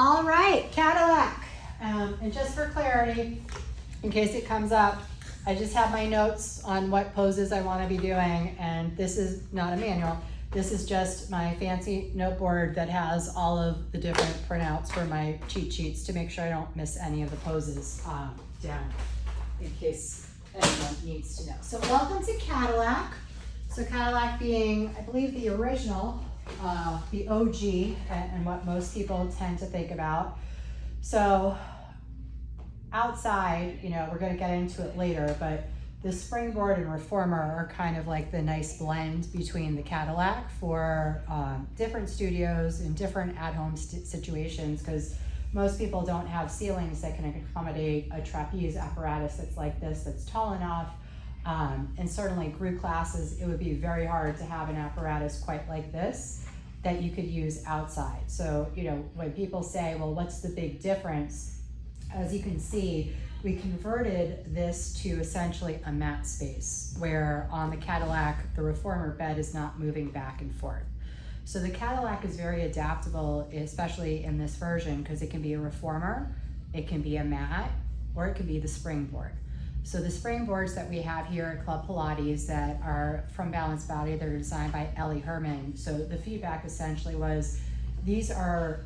All right, Cadillac. And just for clarity, in case it comes up, I just have my notes on what poses I want to be doing, and this is not a manual. This is just my fancy note board that has all of the different printouts for my cheat sheets to make sure I don't miss any of the poses down, in case anyone needs to know. So welcome to Cadillac. So Cadillac being, I believe, the original, the OG, and what most people tend to think about. So outside, we're going to get into it later, but the Springboard and Reformer are kind of like the nice blend between the Cadillac for different studios and different at-home situations, because most people don't have ceilings that can accommodate a trapeze apparatus that's like this, that's tall enough. And certainly group classes, it would be very hard to have an apparatus quite like this that you could use outside. So, when people say, well, what's the big difference? As you can see, we converted this to essentially a mat space, where on the Cadillac, the Reformer bed is not moving back and forth. So the Cadillac is very adaptable, especially in this version, because it can be a Reformer, it can be a mat, or it can be the Springboard. So the Springboards that we have here at Club Pilates that are from Balanced Body, they're designed by Ellie Herman. So the feedback essentially was, these are,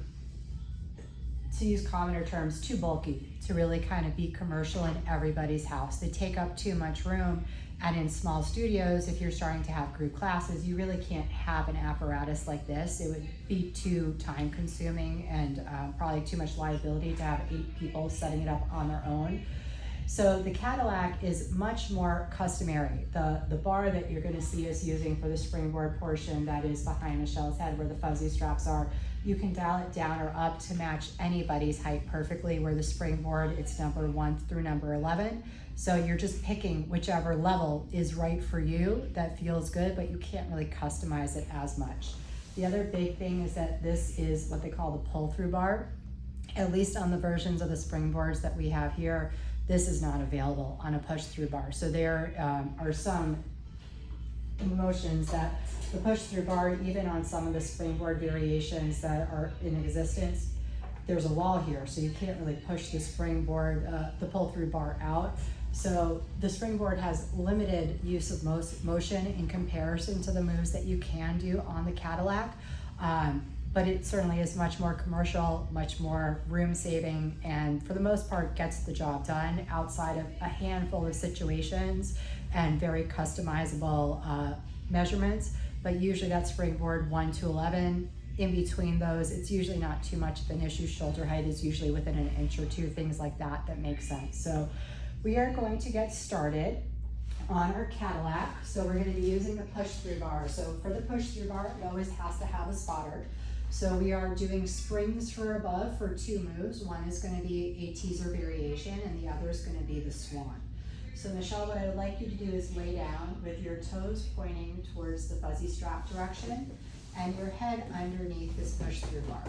to use commoner terms, too bulky to really kind of be commercial in everybody's house. They take up too much room, and in small studios, if you're starting to have group classes, you really can't have an apparatus like this. It would be too time consuming and probably too much liability to have 8 people setting it up on their own. So the Cadillac is much more customary. The bar that you're going to see us using for the Springboard portion that is behind Michelle's head where the fuzzy straps are, you can dial it down or up to match anybody's height perfectly, where the Springboard, it's number 1 through number 11. So you're just picking whichever level is right for you that feels good, but you can't really customize it as much. The other big thing is that this is what they call the pull-through bar. At least on the versions of the Springboards that we have here, this is not available on a push-through bar. So there are some motions that the push-through bar, even on some of the Springboard variations that are in existence, there's a wall here, so you can't really push the Springboard, the pull-through bar out. So the Springboard has limited use of motion in comparison to the moves that you can do on the Cadillac. But it certainly is much more commercial, much more room saving, and for the most part gets the job done outside of a handful of situations and very customizable measurements. But usually that Springboard 1 to 11, in between those, it's usually not too much of an issue. Shoulder height is usually within an inch or two, things like that make sense. So we are going to get started on our Cadillac. So we're going to be using the push-through bar. So for the push-through bar, it always has to have a spotter. So we are doing springs for above for 2 moves. One is going to be a teaser variation, and the other is going to be the swan. So Michelle, what I would like you to do is lay down with your toes pointing towards the fuzzy strap direction and your head underneath this push-through bar.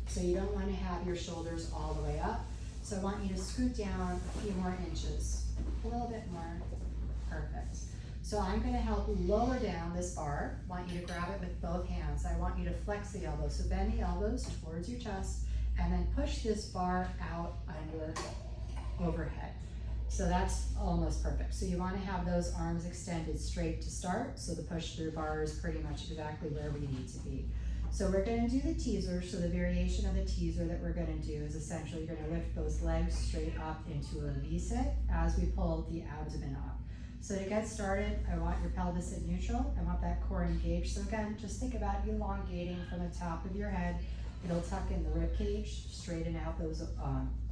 So you don't want to have your shoulders all the way up. So I want you to scoot down a few more inches, a little bit more. Perfect. So I'm going to help lower down this bar. I want you to grab it with both hands. I want you to flex the elbows. So bend the elbows towards your chest and then push this bar out under overhead. So that's almost perfect. So you want to have those arms extended straight to start. So the push through bar is pretty much exactly where we need to be. So we're going to do the teaser. So the variation of the teaser that we're going to do is essentially you're going to lift those legs straight up into a V-sit as we pull the abdomen up. So to get started, I want your pelvis at neutral. I want that core engaged. So again, just think about elongating from the top of your head. It'll tuck in the rib cage, straighten out those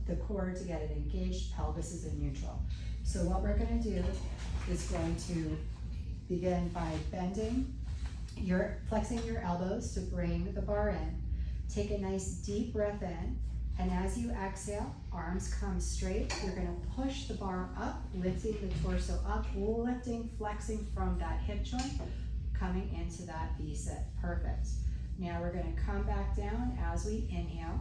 the core to get it engaged. Pelvis is in neutral. So what we're going to do is going to begin by flexing your elbows to bring the bar in. Take a nice deep breath in. And as you exhale, arms come straight. You're going to push the bar up, lifting the torso up, lifting, flexing from that hip joint, coming into that V-sit. Perfect. Now we're going to come back down as we inhale,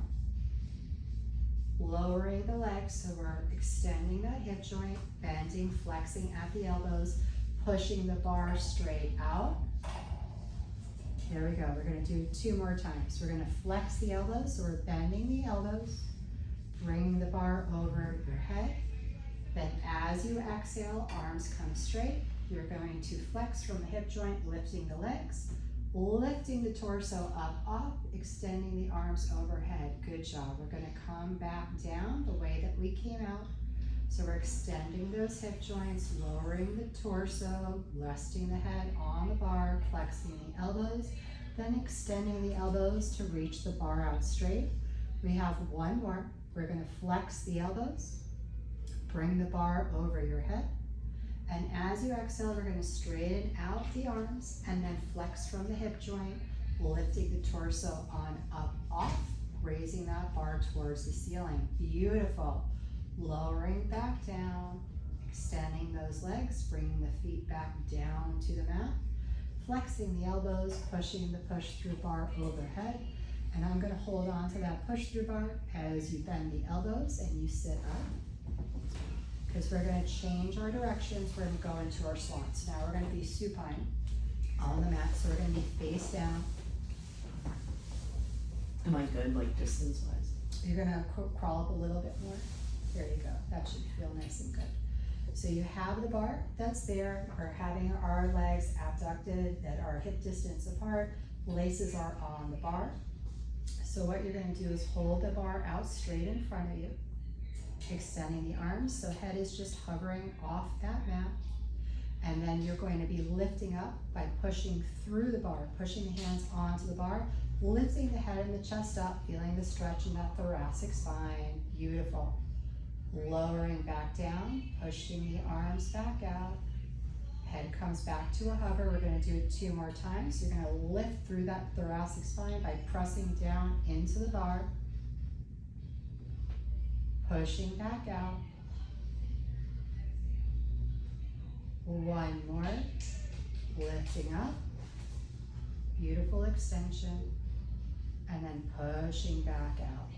lowering the legs, so we're extending that hip joint, bending, flexing at the elbows, pushing the bar straight out. There we go. We're gonna do 2 more times. We're gonna flex the elbows, so we're bending the elbows, bring the bar over your head. Then as you exhale, arms come straight. You're going to flex from the hip joint, lifting the legs, lifting the torso up, extending the arms overhead. Good job. We're gonna come back down the way that we came out. So we're extending those hip joints, lowering the torso, resting the head on the bar, flexing the elbows, then extending the elbows to reach the bar out straight. We have 1 more. We're gonna flex the elbows, bring the bar over your head, and as you exhale, we're gonna straighten out the arms and then flex from the hip joint, lifting the torso on up, off, raising that bar towards the ceiling. Beautiful. Lowering back down, extending those legs, bringing the feet back down to the mat, flexing the elbows, pushing the push-through bar overhead. And I'm gonna hold on to that push-through bar as you bend the elbows and you sit up. Because we're gonna change our directions. We're gonna go into our slants. Now we're gonna be supine on the mat, so we're gonna be face down. Am I good, like distance-wise? You're gonna crawl up a little bit more. There you go. That should feel nice and good. So you have the bar that's there. We're having our legs abducted that are hip distance apart. Laces are on the bar. So what you're going to do is hold the bar out straight in front of you, extending the arms. So head is just hovering off that mat. And then you're going to be lifting up by pushing through the bar, pushing the hands onto the bar, lifting the head and the chest up, feeling the stretch in that thoracic spine. Beautiful. Lowering back down, pushing the arms back out. Head comes back to a hover. We're going to do it 2 more times. You're going to lift through that thoracic spine by pressing down into the bar, pushing back out. 1 more, lifting up, beautiful extension, and then pushing back out.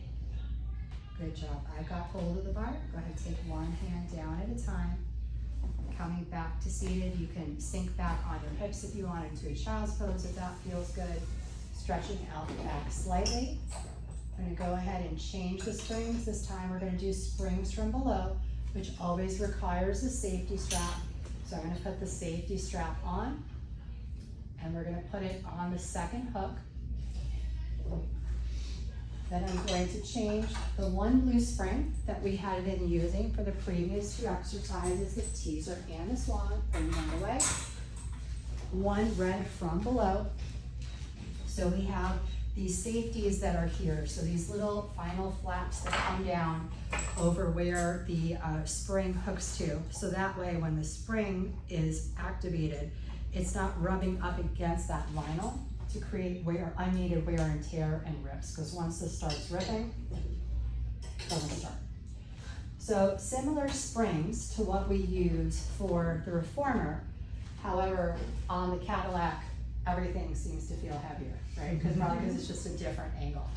Good job. I've got hold of the bar. Go ahead and take 1 hand down at a time. Coming back to seated, you can sink back on your hips if you want into a child's pose if that feels good. Stretching out the back slightly. I'm going to go ahead and change the springs. This time we're going to do springs from below, which always requires a safety strap. So I'm going to put the safety strap on, and we're going to put it on the second hook. Then I'm going to change the 1 blue spring that we had been using for the previous 2 exercises, the teaser and the swan, bring them away. 1 red from below. So we have these safeties that are here. So these little final flaps that come down over where the spring hooks to. So that way when the spring is activated, it's not rubbing up against that vinyl to create unneeded wear and tear and rips, because once this starts ripping, it doesn't start. So similar springs to what we use for the reformer. However, on the Cadillac, everything seems to feel heavier, right? Because it's just a different angle.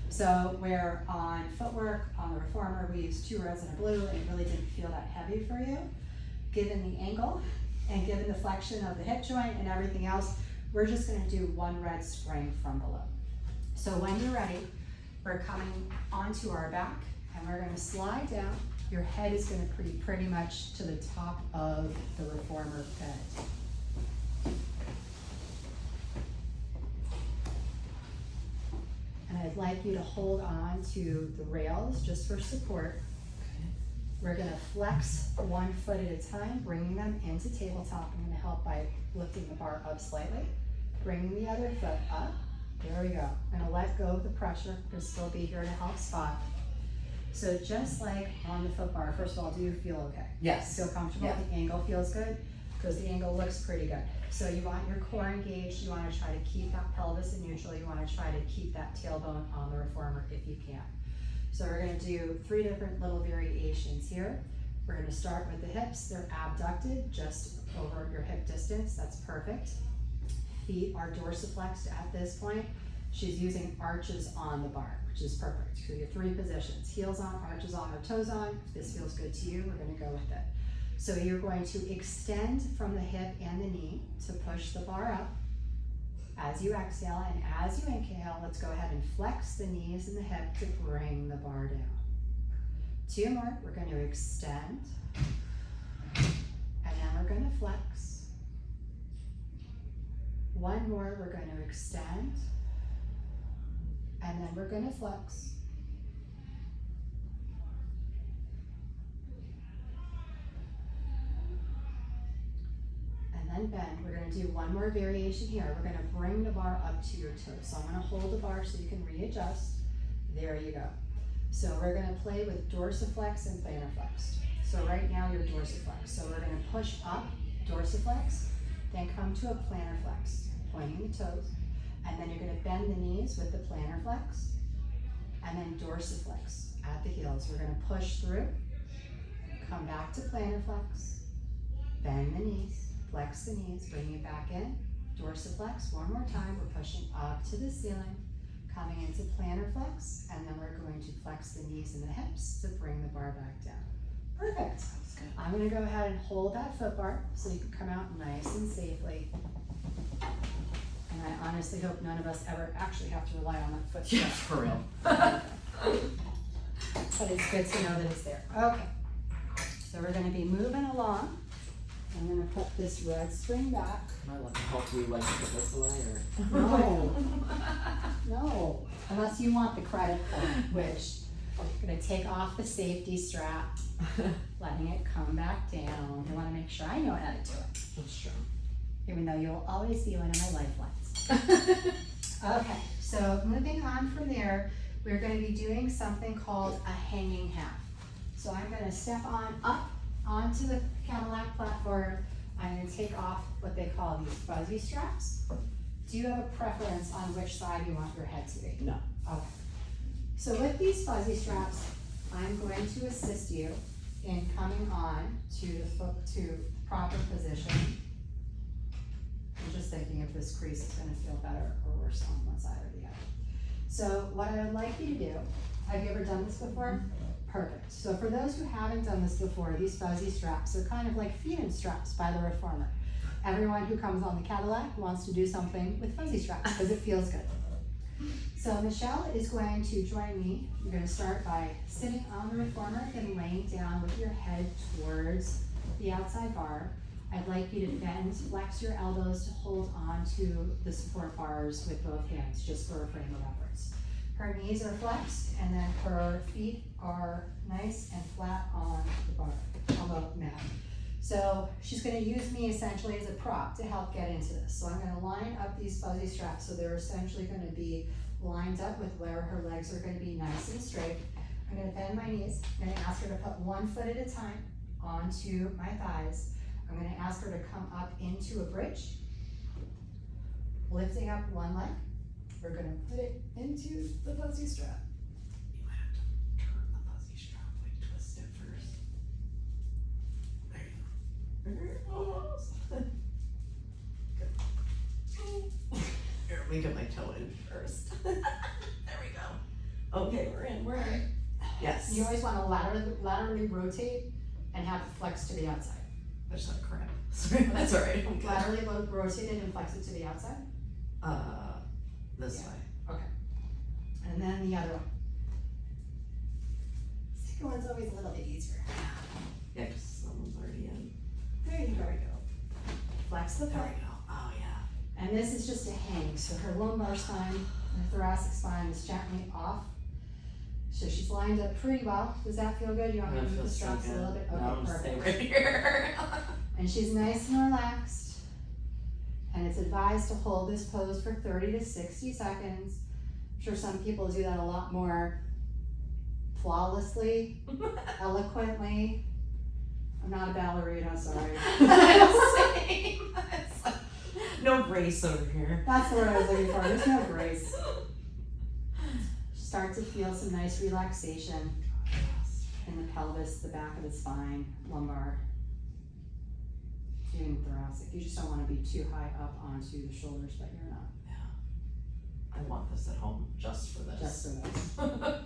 So where on footwork, on the reformer, we use 2 reds and a blue, and it really didn't feel that heavy for you. Given the angle and given the flexion of the hip joint and everything else, we're just going to do 1 red spring from below. So when you're ready, we're coming onto our back and we're going to slide down. Your head is going to be pretty much to the top of the reformer bed. And I'd like you to hold on to the rails just for support. We're going to flex 1 foot at a time, bringing them into tabletop. I'm going to help by lifting the bar up slightly, bringing the other foot up. There we go. I'm going to let go of the pressure. We'll still be here to help spot. So just like on the foot bar, first of all, do you feel okay? Yes. Feel comfortable? Yeah. The angle feels good? Because the angle looks pretty good. So you want your core engaged. You want to try to keep that pelvis in neutral. You want to try to keep that tailbone on the reformer if you can. So we're going to do 3 different little variations here. We're going to start with the hips. They're abducted just over your hip distance. That's perfect. Feet are dorsiflexed at this point. She's using arches on the bar, which is perfect. So you have 3 positions: heels on, arches on, or toes on. If this feels good to you, we're going to go with it. So you're going to extend from the hip and the knee to push the bar up. As you exhale and as you inhale, let's go ahead and flex the knees and the hip to bring the bar down. 2 more, we're going to extend, and then we're going to flex. 1 more, we're going to extend, and then we're going to flex. And then bend. We're going to do 1 more variation here. We're going to bring the bar up to your toes. So I'm going to hold the bar so you can readjust. There you go. So we're going to play with dorsiflex and plantar flex. So right now you're dorsiflex. So we're going to push up, dorsiflex, then come to a plantar flex, pointing the toes. And then you're going to bend the knees with the plantar flex, and then dorsiflex at the heels. We're going to push through, come back to plantar flex, bend the knees, flex the knees, bring it back in, dorsiflex. 1 more time, we're pushing up to the ceiling, coming into plantar flex, and then we're going to flex the knees and the hips to bring the bar back down. Perfect. I'm going to go ahead and hold that foot bar so you can come out nice and safely. And I honestly hope none of us ever actually have to rely on that foot Yeah, strap. for real. But it's good to know that it's there. Okay. So we're going to be moving along. I'm going to put this red spring back. Am I allowed to help you like put this away or? No. No. Unless you want the credit for it, which I'm going to take off the safety strap, letting it come back down. I want to make sure I know how to do it. That's true. Even though you'll always be one of my lifelines. Okay, so moving on from there, we're going to be doing something called a hanging half. So I'm going to step on up onto the Cadillac platform. I'm going to take off what they call these fuzzy straps. Do you have a preference on which side you want your head to be? No. Okay. So with these fuzzy straps, I'm going to assist you in coming on to the foot to proper position. I'm just thinking if this crease is going to feel better or worse on one side or the other. So what I would like you to do, have you ever done this before? Perfect. So for those who haven't done this before, these fuzzy straps are kind of like feed-in straps by the reformer. Everyone who comes on the Cadillac wants to do something with fuzzy straps because it feels good. So Michelle is going to join me. You're going to start by sitting on the reformer and laying down with your head towards the outside bar. I'd like you to bend, flex your elbows to hold on to the support bars with both hands, just for a frame of reference. Her knees are flexed, and then her feet are nice and flat on the bar, on the mat. So she's going to use me essentially as a prop to help get into this. So I'm going to line up these fuzzy straps, so they're essentially going to be lined up with where her legs are going to be nice and straight. I'm going to bend my knees. I'm going to ask her to put 1 foot at a time onto my thighs. I'm going to ask her to come up into a bridge, lifting up 1 leg. We're going to put it into the fuzzy strap. You might have to turn the fuzzy strap, like twist it first. There you go. Almost. Good. Here, let me get my toe in first. There we go. Okay, we're in. Yes. You always want to laterally rotate and have it flex to the outside. I just had a cramp. Sorry, that's all right. I'm good. Laterally rotate it and flex it to the outside. This Yeah. way. Okay. And then the other one. Second one's always a little bit easier. Yeah, because someone's already in. There you go. Flex the There foot. we go. Oh, yeah. And this is just a hang. So her lumbar spine and her thoracic spine is gently off. So she's lined up pretty well. Does that feel good? You want me to That move the feels so straps a good. little bit? No, Okay, I'm just staying perfect. right here. And she's nice and relaxed. And it's advised to hold this pose for 30 to 60 seconds. I'm sure some people do that a lot more flawlessly, eloquently. I'm not a ballerina, sorry. Same. No grace over here. That's the word I was looking for. There's no grace. Start to feel some nice relaxation in the pelvis, the back of the spine, lumbar, even thoracic. You just don't want to be too high up onto the shoulders, but you're not. I want this at home just for this. Just for this.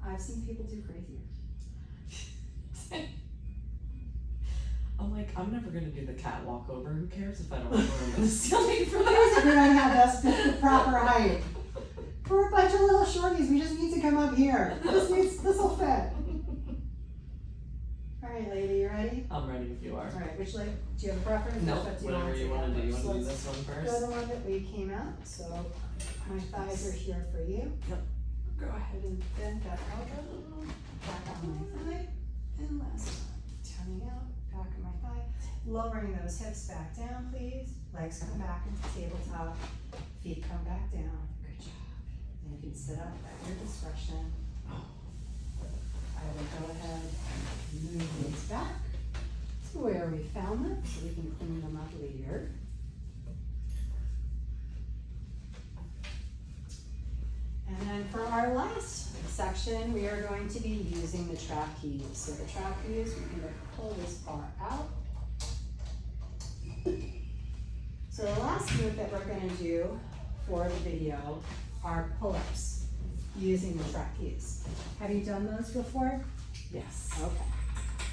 I've seen people do crazier. I'm like, I'm never gonna do the catwalk over. Who cares if I don't have room in the ceiling for Who that? cares if we don't have the proper height? We're a bunch of little shorties, we just need to come up here. This'll fit. All right, lady, you ready? I'm ready if you are. All right, which leg, do you have a preference? No, Which foot do whatever you wanna do. You So wanna do let's this one go first? the one that we came out, so my thighs are here for you. Go ahead. Head and bend that elbow, back on my thigh, and last one. Turning out, back of my thigh. Lowering those hips back down, please. Legs come back into tabletop, feet come back down. Good job. And you can sit up at your discretion. I will go ahead and move these back to where we found them, so we can clean them up later. And then for our last section, we are going to be using the trapeze. So the trapeze, we're going to pull this bar out. So the last move that we're going to do for the video are pull-ups using the trapeze. Have you done those before? Yes. Okay.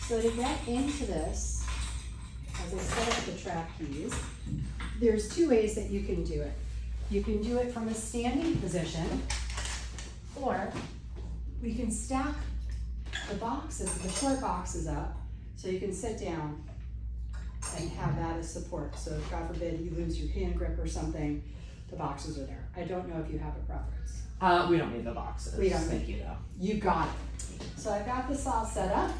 So to get into this, as I set up the trapeze, there's two ways that you can do it. You can do it from a standing position, or we can stack the boxes, the short boxes up, so you can sit down and have that as support. So if God forbid you lose your hand grip or something, the boxes are there. I don't know if you have a preference. We don't need the boxes. We don't Thank you though. You got it. So I've got this all set up,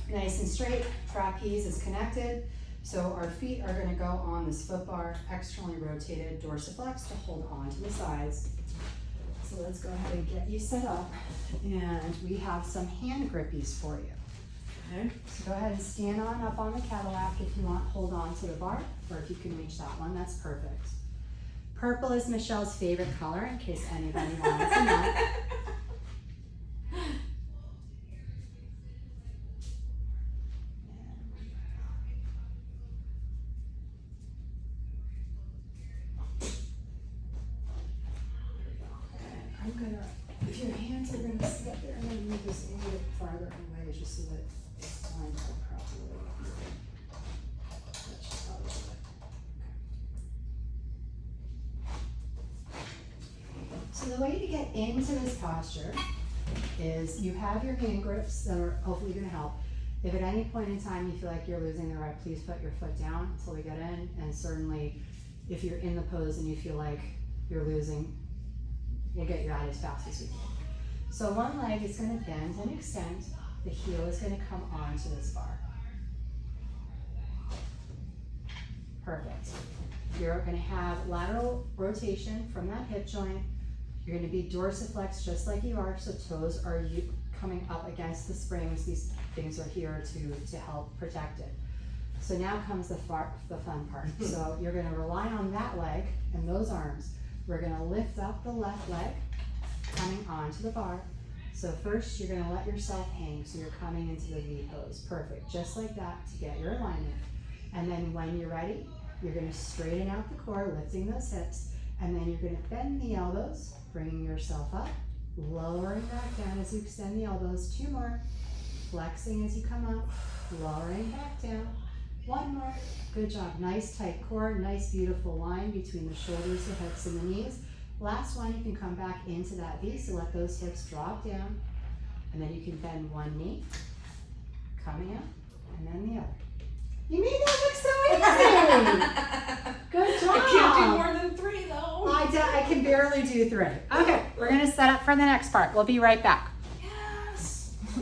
nice and straight. Trapeze is connected. So our feet are gonna go on this foot bar, externally rotated dorsiflex to hold on to the sides. So let's go ahead and get you set up. And we have some hand grippies for you. Okay. So go ahead and stand on up on the Cadillac if you want, hold on to the bar, or if you can reach that one, that's perfect. Purple is Michelle's favorite color, in case anybody wants to know. I'm gonna, if your hands are gonna sit there, I'm gonna move this a little bit farther away just so that it's lined up properly. That should probably do it. So the way to get into this posture is you have your hand grips that are hopefully gonna help. If at any point in time you feel like you're losing the rep, please put your foot down until we get in, and certainly if you're in the pose and you feel like you're losing, we'll get you out as fast as we can. So one leg is gonna bend and extend. The heel is gonna come onto this bar. Perfect. You're gonna have lateral rotation from that hip joint. You're gonna be dorsiflex just like you are, so toes are coming up against the springs. These things are here to help protect it. So now comes the fun part. So you're gonna rely on that leg and those arms. We're gonna lift up the left leg, coming onto the bar. So first you're gonna let yourself hang, so you're coming into the V pose. Perfect, just like that to get your alignment. And then when you're ready, you're gonna straighten out the core, lifting those hips, and then you're gonna bend the elbows, bringing yourself up, lowering back down as you extend the elbows. 2 more, flexing as you come up, lowering back down. 1 more, good job. Nice tight core, nice beautiful line between the shoulders, the hips, and the knees. Last one, you can come back into that V, so let those hips drop down, and then you can bend 1 knee, coming up, and then the other. You made that look so easy! Good job! I can't do more than 3 though. I can barely do 3. Okay, we're gonna set up for the next part. We'll be right back.